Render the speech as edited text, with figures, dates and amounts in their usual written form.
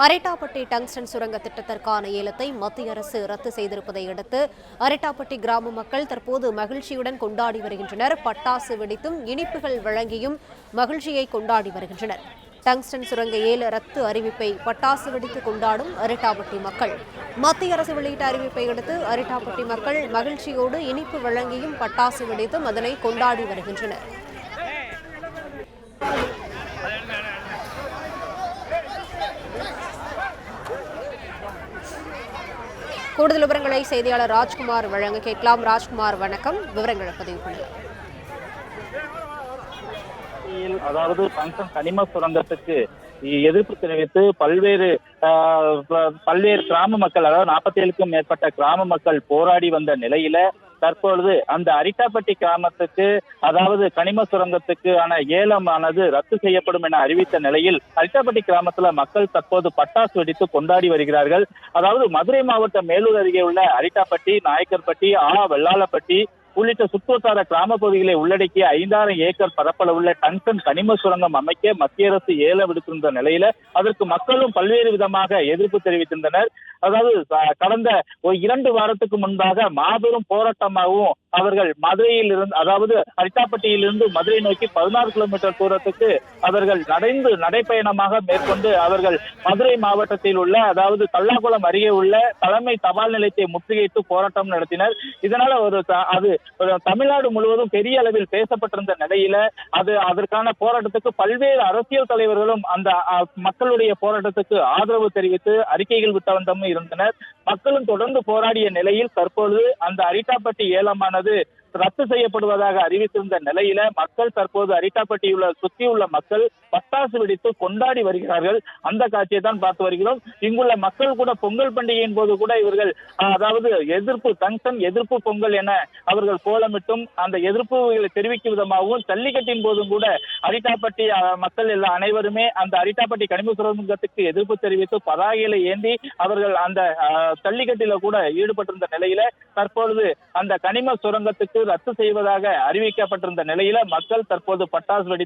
Arittapatti tungsten சுரங்க திட்டத்திற்கான ஏலத்தை மத்திய அரசு ரத்து செய்திருப்பதை அடுத்து அரிட்டாப்பட்டி கிராம மக்கள் தற்போது மகிழ்ச்சியுடன் கொண்டாடி வருகின்றனர். பட்டாசு வெடித்தும் இனிப்புகள் வழங்கியும் மகிழ்ச்சியை கொண்டாடி வருகின்றனர். டங்ஸ்டன் சுரங்க ஏல ரத்து அறிவிப்பை பட்டாசு வெடித்து கொண்டாடும் அரிட்டாப்பட்டி மக்கள். மத்திய அரசு வெளியிட்ட அறிவிப்பை அடுத்து அரிட்டாப்பட்டி மக்கள் மகிழ்ச்சியோடு இனிப்பு வழங்கியும் பட்டாசு வெடித்தும் அதனை கொண்டாடி வருகின்றனர். கூடுதல் விவரங்களை செய்தியாளர் ராஜ்குமார் வழங்க கேட்கலாம். ராஜ்குமார், வணக்கம். விவரங்களை பதிவு பண்ணுங்கள். அதாவது டங்ஸ்டன் கனிம சுரங்கத்துக்கு எதிர்ப்பு தெரிவித்து பல்வேறு கிராம மக்கள், அதாவது 47க்கும் மேற்பட்ட கிராம மக்கள் போராடி வந்த நிலையில தற்பொழுது அந்த அரிட்டாப்பட்டி கிராமத்துக்கு, அதாவது கனிம சுரங்கத்துக்கான ஏலமானது ரத்து செய்யப்படும் என அறிவித்த நிலையில் அரிட்டாப்பட்டி கிராமத்துல மக்கள் தற்போது பட்டாசு வெடித்து கொண்டாடி வருகிறார்கள். அதாவது மதுரை மாவட்டம் மேலூர் அருகே உள்ள அரிட்டாப்பட்டி, நாயக்கர்பட்டி, வெள்ளாளப்பட்டி உள்ளிட்ட சுற்றுவட்டார கிராம பகுதிகளை உள்ளடக்கிய 5000 ஏக்கர் பரப்பளவுள்ள டங்ஸ்டன் கனிம சுரங்கம் அமைக்க மத்திய அரசு ஏலம் விடுத்திருந்த நிலையில அதற்கு மக்களும் பல்வேறு விதமாக எதிர்ப்பு தெரிவித்திருந்தனர். அதாவது கடந்த 2 வாரத்துக்கு முன்பாக மாபெரும் போராட்டமாகவும் அவர்கள் மதுரையில் இருந்து, அதாவது அரிட்டாப்பட்டியிலிருந்து மதுரை நோக்கி 16 கிலோமீட்டர் தூரத்துக்கு அவர்கள் நடைப்பயணமாக மேற்கொண்டு அவர்கள் மதுரை மாவட்டத்தில் உள்ள, அதாவது கல்லாகுளம் அருகே உள்ள தலைமை தபால் நிலையத்தை முற்றுகையிட்டு போராட்டம் நடத்தினர். இதனால அது தமிழ்நாடு முழுவதும் பெரிய அளவில் பேசப்பட்டிருந்த நிலையில அதற்கான போராட்டத்துக்கு பல்வேறு அரசியல் தலைவர்களும் அந்த மக்களுடைய போராட்டத்துக்கு ஆதரவு தெரிவித்து அறிக்கைகள் விட்ட வந்தமும் இருந்தனர். மக்களும் தொடர்ந்து போராடிய நிலையில் தற்பொழுது அந்த அரிட்டாப்பட்டி ஏலமானது ரத்து செய்யப்படுவதாக அறிவித்திருந்த நிலையில மக்கள் தற்போது அரிட்டாப்பட்டியுள்ள சுற்றியுள்ள மக்கள் பட்டாசு வெடித்து கொண்டாடி வருகிறார்கள். அந்த காட்சியை தான் பார்த்து வருகிறோம். இங்குள்ள மக்கள் கூட பொங்கல் பண்டிகையின் போது கூட இவர்கள், அதாவது டங்ஸ்டன் எதிர்ப்பு பொங்கல் என அவர்கள் கோலமிட்டும் அந்த எதிர்ப்புகளை தெரிவிக்கும் விதமாகவும், ஜல்லிக்கட்டின் போதும் கூட அரிட்டாப்பட்டி மக்கள் எல்லாம் அனைவருமே அந்த அரிட்டாப்பட்டி கனிம சுரங்கத்துக்கு எதிர்ப்பு தெரிவித்து பதாகைகளை ஏந்தி அவர்கள் அந்த ஜல்லிக்கட்டில கூட ஈடுபட்டிருந்த நிலையில தற்பொழுது அந்த கனிம சுரங்கத்துக்கு ரத்து செய்வதாக அறிவிக்கப்பட்டிருந்த நிலையில மக்கள் தற்போது பட்டாசு வெடி